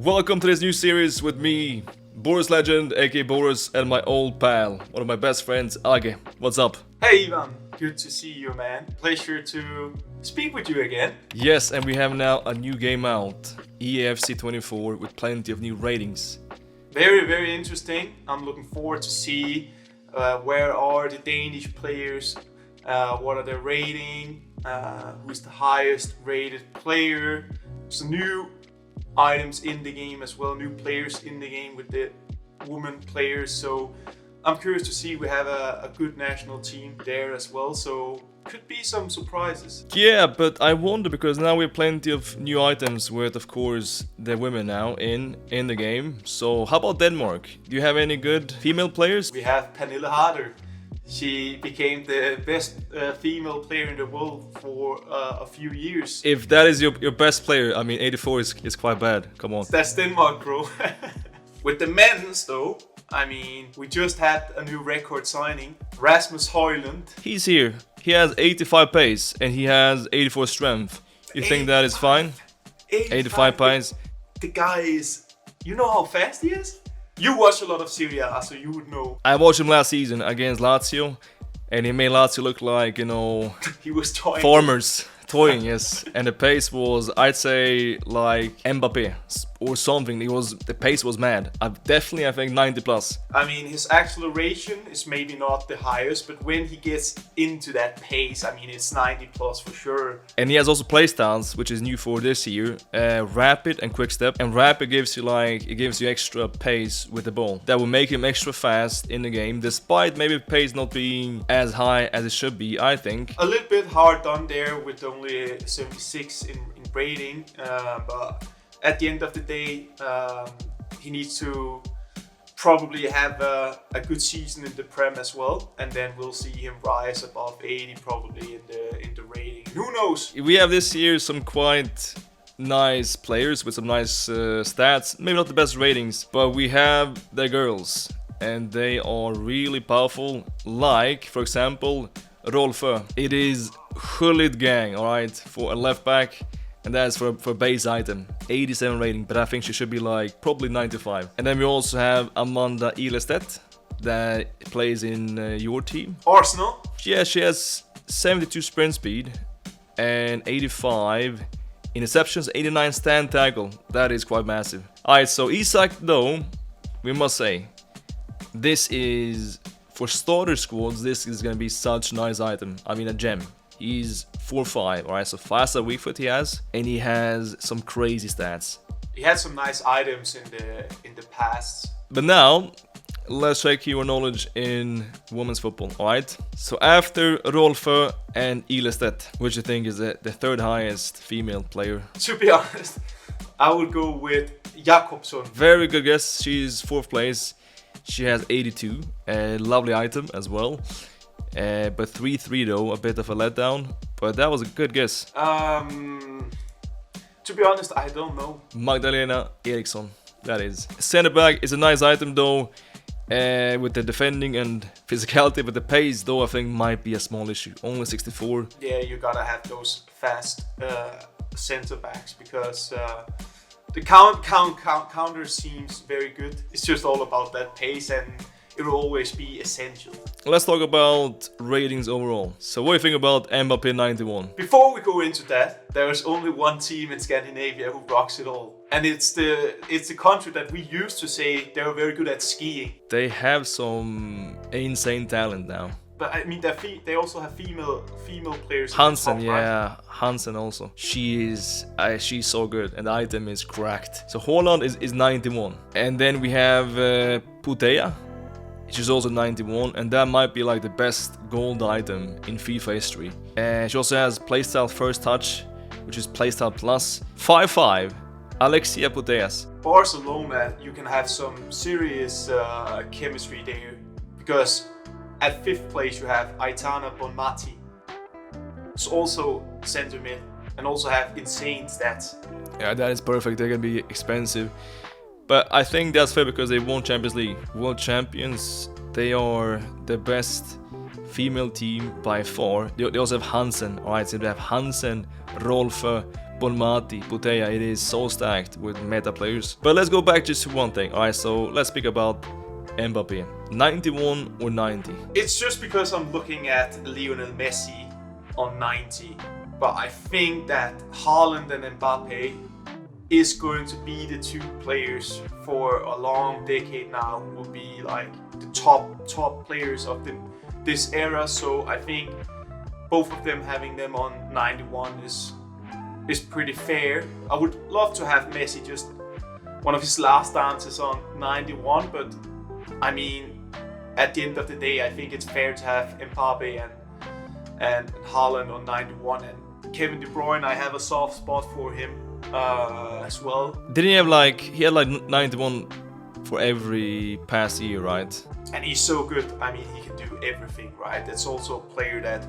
Welcome to this new series with me, Boras legend, Agge Boras, and my old pal, one of my best friends, Agge. What's up? Hey Ivan, good to see you, man. Pleasure to speak with you again. Yes, and we have now a new game out, FC24, with plenty of new ratings. Very, very interesting. I'm looking forward to see where are the Danish players, what are their rating, who's the highest rated player. Some new items in the game as well, new players in the game with the women players. So I'm curious to see. We have a good national team there as well, so could be some surprises. Yeah, but I wonder because now we have plenty of new items with, of course, the women now in the game. So how about Denmark? Do you have any good female players? We have Pernille Harder. She became the best female player in the world for a few years. If that is your best player, I mean 84 is quite bad, come on. That's Denmark, bro. With the men's though, I mean, we just had a new record signing, Rasmus Højlund. He's here. He has 85 pace and he has 84 strength. You think that is fine? 85 pace. The guy is... You know how fast he is? You watch a lot of Serie A, so you would know. I watched him last season against Lazio, and he made Lazio look like, you know, he was toying. Farmers. Toying, yes. And the pace was, I'd say, like Mbappe or something. The pace was mad. I think 90 plus. I mean, his acceleration is maybe not the highest, but when he gets into that pace, I mean, it's 90 plus for sure. And he has also play styles, which is new for this year. Rapid and quick step. And rapid gives you extra pace with the ball. That will make him extra fast in the game, despite maybe pace not being as high as it should be, I think. A little bit hard done there with only 76 in rating, but at the end of the day, he needs to probably have a good season in the Prem as well, and then we'll see him rise above 80 probably in the rating. Who knows? We have this year some quite nice players with some nice stats, maybe not the best ratings, but we have the girls, and they are really powerful. Like, for example, Rolfö. It is Hulid gang, alright, for a left back, and that's for base item. 87 rating, but I think she should be like probably 95. And then we also have Amanda Ilestedt that plays in your team. Arsenal? Yeah, she has 72 sprint speed and 85 interceptions, 89 stand tackle. That is quite massive. Alright, so Isak though, we must say, this is... For starter squads, this is gonna be such a nice item. I mean, a gem. He's 4'5", alright, so fast weak foot he has, and he has some crazy stats. He had some nice items in the past. But now, let's check your knowledge in women's football, alright? So after Rolfö and Ilestedt, which I think is the third highest female player. To be honest, I would go with Jakobsson. Very good guess, she's 4th place. She has 82, a lovely item as well. But 3-3 though, a bit of a letdown. But that was a good guess. To be honest, I don't know. Magdalena Eriksson, that is. Center back is a nice item though, with the defending and physicality, but the pace though I think might be a small issue. Only 64. Yeah, you gotta have those fast center backs because the counter seems very good. It's just all about that pace, and it will always be essential. Let's talk about ratings overall. So what do you think about Mbappe 91? Before we go into that, there is only one team in Scandinavia who rocks it all. And it's the country that we used to say they were very good at skiing. They have some insane talent now. But I mean, they also have female players. Hansen, top, yeah, right? Hansen also. She's so good, and the item is cracked. So Holland is 91, and then we have Putea. She's also 91, and that might be like the best gold item in FIFA history. And she also has playstyle first touch, which is playstyle plus 5'5". Alexia Puteas. Barcelona, you can have some serious chemistry there, because at 5th place you have Aitana Bonmati. It's also center mid and also have insane stats. Yeah, that is perfect. They're gonna be expensive, but I think that's fair because they won Champions League. World champions. They are the best female team by far. They also have Hansen. Alright, so they have Hansen, Rolfö, Bonmati, Puteya, it is so stacked with meta players. But let's go back just to one thing. Alright, so let's speak about Mbappe. 91 or 90? It's just because I'm looking at Lionel Messi on 90. But I think that Haaland and Mbappe is going to be the two players for a long decade now who will be like the top players of this era. So I think both of them having them on 91 is pretty fair. I would love to have Messi just one of his last dances on 91, but I mean, at the end of the day, I think it's fair to have Mbappe and Haaland on 91, and Kevin De Bruyne, I have a soft spot for him as well. Didn't he have like, he had like 91 for every past year, right? And he's so good. I mean, he can do everything, right? That's also a player that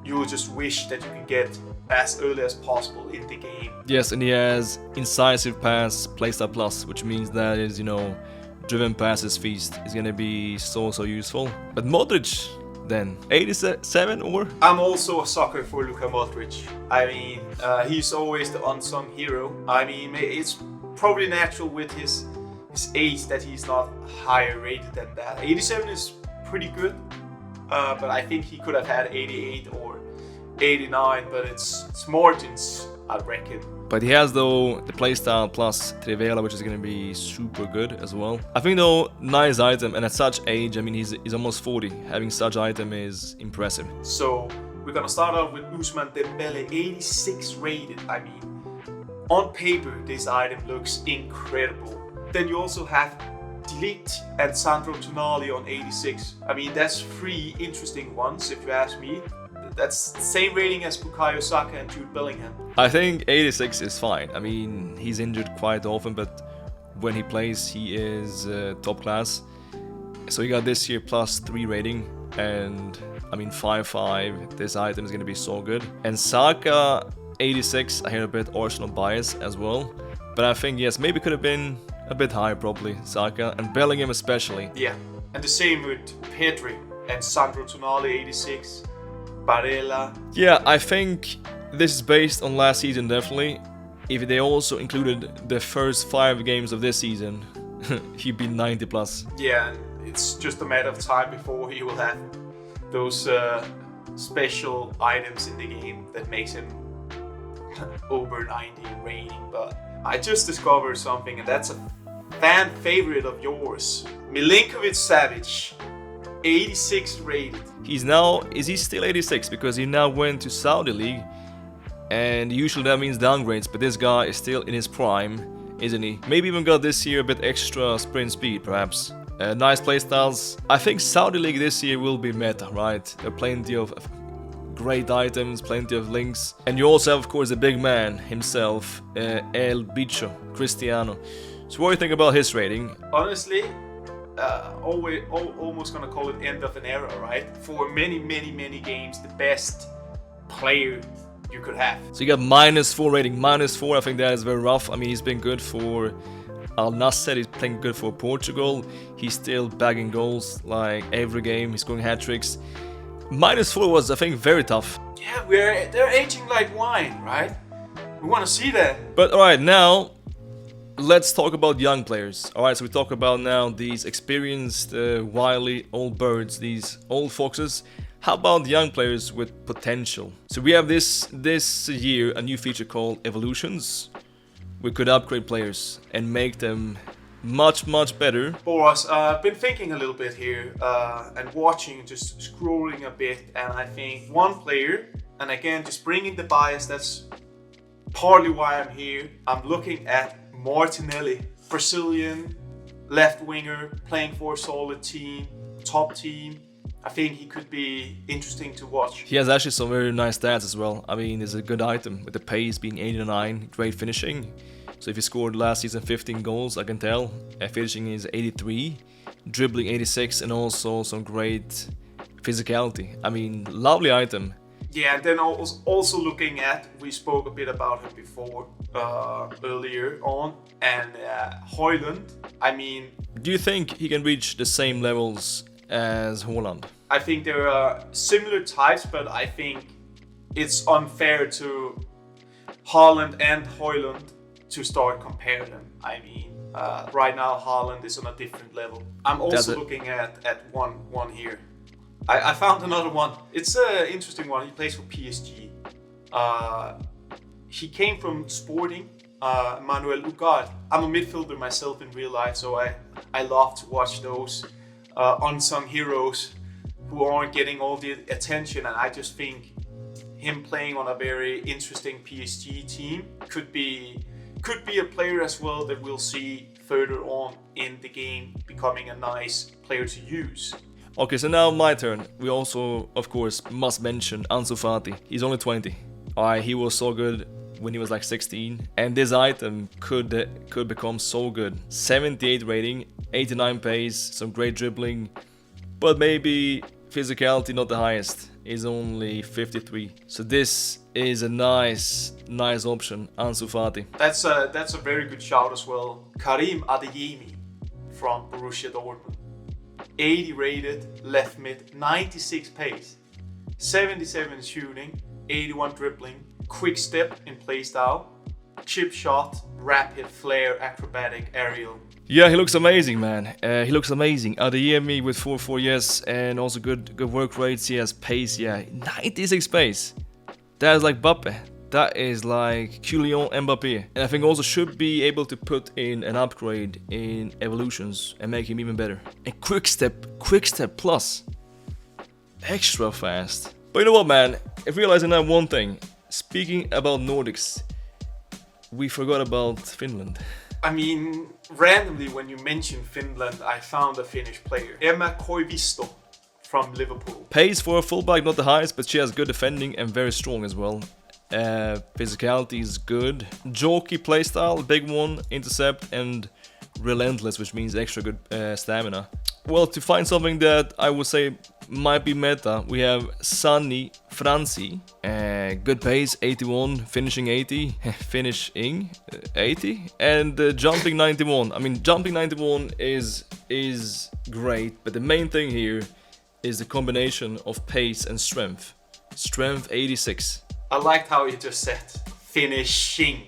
you just wish that you can get as early as possible in the game. Yes, and he has incisive pass, playstyle plus, which means that is, you know, driven passes feast is gonna be so useful. But Modric then, 87 or? I'm also a sucker for Luka Modric. I mean, he's always the unsung hero. I mean, it's probably natural with his age that he's not higher rated than that. 87 is pretty good, but I think he could have had 88 or 89, but it's margins, I reckon. But he has though the playstyle plus Trivela, which is gonna be super good as well. I think though, nice item, and at such age, I mean he's almost 40. Having such item is impressive. So we're gonna start off with Ousmane Dembele, 86 rated. I mean, on paper this item looks incredible. Then you also have Delete and Sandro Tonali on 86. I mean, that's three interesting ones if you ask me. That's the same rating as Bukayo Saka and Jude Bellingham. I think 86 is fine. I mean, he's injured quite often, but when he plays, he is top class. So you got this year plus 3 rating, and I mean 5-5. This item is going to be so good. And Saka 86, I hear a bit Arsenal bias as well, but I think yes, maybe could have been a bit higher probably, Saka, and Bellingham especially. Yeah, and the same with Pedri and Sandro Tonali 86. Barella. Yeah, I think this is based on last season definitely. If they also included the first 5 games of this season, he'd be 90 plus. Yeah, and it's just a matter of time before he will have those special items in the game that makes him over 90 in rating. But I just discovered something, and that's a fan favorite of yours, Milinkovic-Savic, 86 rated. He's now, is he still 86? Because he now went to Saudi League, and usually that means downgrades, but this guy is still in his prime, isn't he? Maybe even got this year a bit extra sprint speed, perhaps. Nice playstyles. I think Saudi League this year will be meta, right? There are plenty of great items, plenty of links. And you also have, of course, the big man himself, El Bicho, Cristiano. So what do you think about his rating? Honestly, almost gonna call it end of an era, right? For many games, the best player you could have. So you got -4 rating, -4. I think that is very rough. I mean, he's been good for Al Nassr, he's playing good for Portugal. He's still bagging goals like every game. He's scoring hat tricks. -4 was, I think, very tough. Yeah, they're aging like wine, right? We want to see that. But alright, now let's talk about young players. Alright, so we talk about now these experienced, wily old birds, these old foxes. How about young players with potential? So we have this year a new feature called Evolutions. We could upgrade players and make them much better. Boras, I've been thinking a little bit here and watching, just scrolling a bit, and I think one player, and again just bringing the bias, that's partly why I'm here. I'm looking at Martinelli, Brazilian left winger, playing for a solid team, top team. I think he could be interesting to watch. He has actually some very nice stats as well. I mean, it's a good item with the pace being 89, great finishing. So if he scored last season 15 goals, I can tell. Finishing is 83, dribbling 86, and also some great physicality. I mean, lovely item. Yeah, and then also looking at, we spoke a bit about him before, earlier on, and Højlund. I mean, do you think he can reach the same levels as Haaland? I think there are similar types, but I think it's unfair to Haaland and Højlund to start compare them. I mean, right now Haaland is on a different level. I'm also looking at one here. I found another one. It's an interesting one. He plays for PSG. He came from Sporting, Manuel Ugarte. I'm a midfielder myself in real life, so I love to watch those unsung heroes who aren't getting all the attention, and I just think him playing on a very interesting PSG team could be a player as well that we'll see further on in the game becoming a nice player to use. Okay, so now my turn. We also, of course, must mention Ansu Fati. He's only 20. He was so good when he was like 16, and this item could become so good. 78 rating, 89 pace, some great dribbling, but maybe physicality not the highest. Is only 53. So this is a nice option, Ansu Fati. That's a very good shout as well. Karim Adeyemi from Borussia Dortmund. 80 rated, left mid, 96 pace, 77 shooting, 81 dribbling, quick step in play style, chip shot, rapid flair, acrobatic, aerial. Yeah, he looks amazing, man. He looks amazing. Adeyemi with 4 years and also good work rates. He has pace, yeah. 96 pace. That is like Mbappe. That is like Kylian Mbappe. And I think also should be able to put in an upgrade in evolutions and make him even better. And quick step plus. Extra fast. But you know what, man? I realized now one thing. Speaking about Nordics, we forgot about Finland. I mean, randomly when you mentioned Finland, I found a Finnish player. Emma Koivisto from Liverpool. Pace for a fullback, not the highest, but she has good defending and very strong as well. Physicality is good. Jokey playstyle, big one, intercept, and relentless, which means extra good stamina. Well, to find something that I would say might be meta, we have Sani Franzi. Good pace, 81, finishing 80, finishing 80, and jumping 91. I mean, jumping 91 is great, but the main thing here is the combination of pace and strength. Strength 86. I liked how you just said finishing.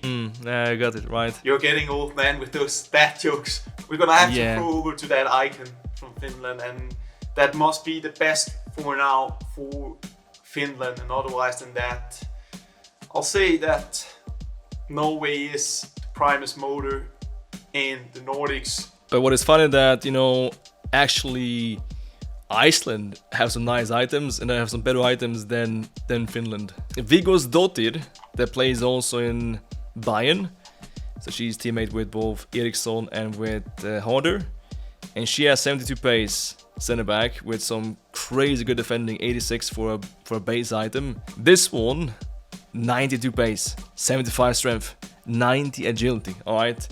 I got it right. You're getting old, man, with those stat jokes. We're gonna have to go over to that icon from Finland, and that must be the best for now for Finland, and otherwise than that, I'll say that Norway is Primus motor in the Nordics. But what is funny that, you know, actually Iceland have some nice items and they have some better items than Finland. Viggo's Dottir, that plays also in Bayern, so she's teammate with both Eriksson and with Harder, and she has 72 pace, center back with some crazy good defending, 86 for a base item. This one, 92 pace, 75 strength, 90 agility, alright?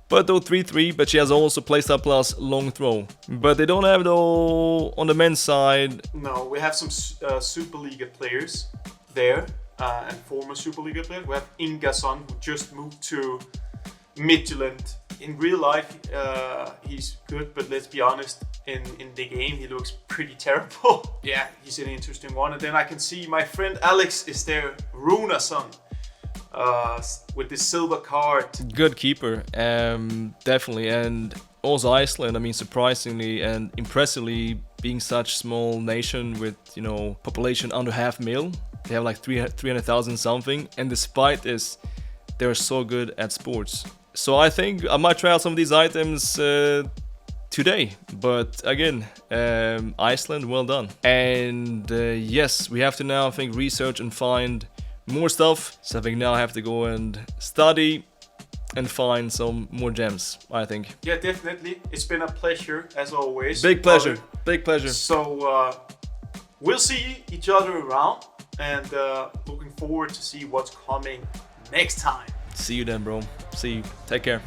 But though 3-3, but she has also playstyle plus long throw. But they don't have though on the men's side. No, we have some Superliga players there and former Superliga players. We have Ingason, who just moved to Midtjylland. In real life, he's good, but let's be honest, in the game he looks pretty terrible. Yeah, he's an interesting one. And then I can see my friend Alex is there, Runason. With the silver card. Good keeper, definitely. And also Iceland, I mean, surprisingly and impressively, being such small nation with, you know, population under 500,000, they have like 300,000 something, and despite this, they're so good at sports. So I think I might try out some of these items today. But again, Iceland, well done. And yes, we have to now, I think, research and find more stuff, so I think now I have to go and study and find some more gems, I think. Yeah, definitely. It's been a pleasure, as always. Big pleasure, big pleasure. So, we'll see each other around, and looking forward to see what's coming next time. See you then, bro. See you. Take care.